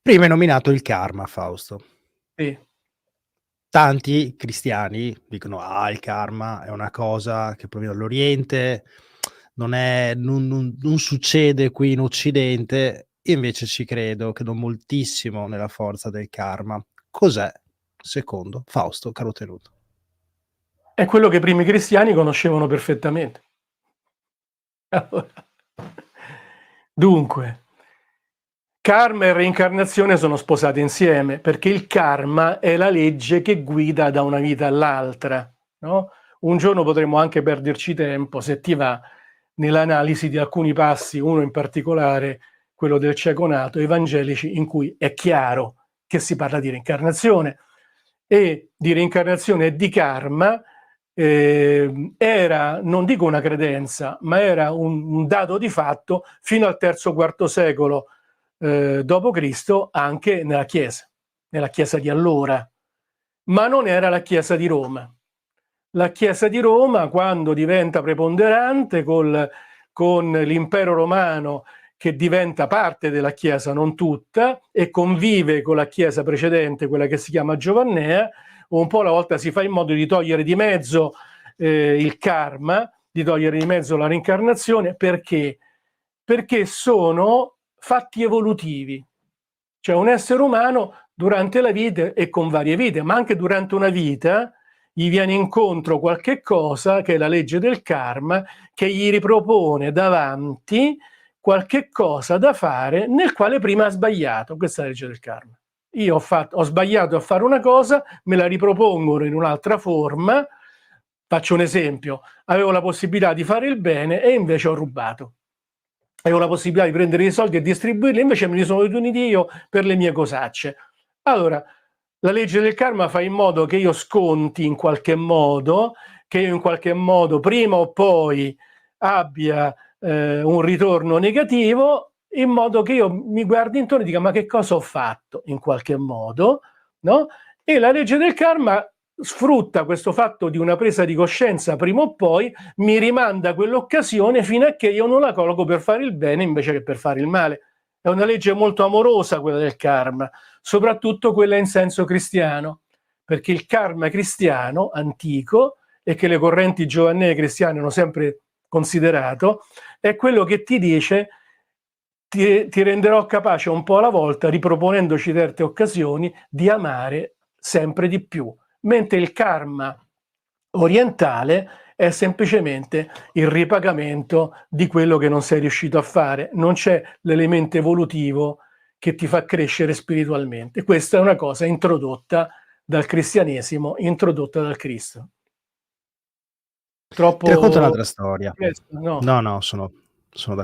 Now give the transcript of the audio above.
Prima hai nominato il karma, Fausto. Sì. Tanti cristiani dicono: "Ah, il karma è una cosa che proviene dall'Oriente, non succede qui in Occidente." Io invece ci credo moltissimo nella forza del karma. Cos'è, secondo Fausto Carotenuto? È quello che i primi cristiani conoscevano perfettamente. Allora, dunque, karma e reincarnazione sono sposate insieme, perché il karma è la legge che guida da una vita all'altra, no? Un giorno potremo anche perderci tempo, se ti va, nell'analisi di alcuni passi, uno in particolare, quello del cieco nato, evangelici, in cui è chiaro che si parla di reincarnazione, e di reincarnazione e di karma era, non dico una credenza, ma era un dato di fatto fino al III-IV secolo d.C. anche nella Chiesa di allora, ma non era la Chiesa di Roma. La Chiesa di Roma, quando diventa preponderante con l'impero romano, che diventa parte della Chiesa, non tutta, e convive con la Chiesa precedente, quella che si chiama Giovannea, un po' alla volta si fa in modo di togliere di mezzo il karma, di togliere di mezzo la reincarnazione. Perché? Perché sono fatti evolutivi. Cioè un essere umano durante la vita e con varie vite, ma anche durante una vita, gli viene incontro qualche cosa, che è la legge del karma, che gli ripropone davanti qualche cosa da fare nel quale prima ha sbagliato. Questa è la legge del karma. Io ho sbagliato a fare una cosa, me la ripropongono in un'altra forma. Faccio un esempio: avevo la possibilità di fare il bene e invece ho rubato. Avevo la possibilità di prendere i soldi e distribuirli, invece me li sono riuniti io per le mie cosacce. Allora, la legge del karma fa in modo che io sconti in qualche modo, che io in qualche modo prima o poi abbia un ritorno negativo, in modo che io mi guardi intorno e dica: ma che cosa ho fatto in qualche modo, no? E la legge del karma sfrutta questo fatto di una presa di coscienza prima o poi, mi rimanda quell'occasione fino a che io non la colloco per fare il bene invece che per fare il male. È una legge molto amorosa quella del karma, soprattutto quella in senso cristiano, perché il karma cristiano antico, e che le correnti giovannee cristiane hanno sempre considerato, è quello che ti dice: ti renderò capace un po' alla volta, riproponendoci certe occasioni, di amare sempre di più. Mentre il karma orientale è semplicemente il ripagamento di quello che non sei riuscito a fare. Non c'è l'elemento evolutivo che ti fa crescere spiritualmente. Questa è una cosa introdotta dal cristianesimo, introdotta dal Cristo. Ti racconto Troppo un'altra storia. complesso, no? No, sono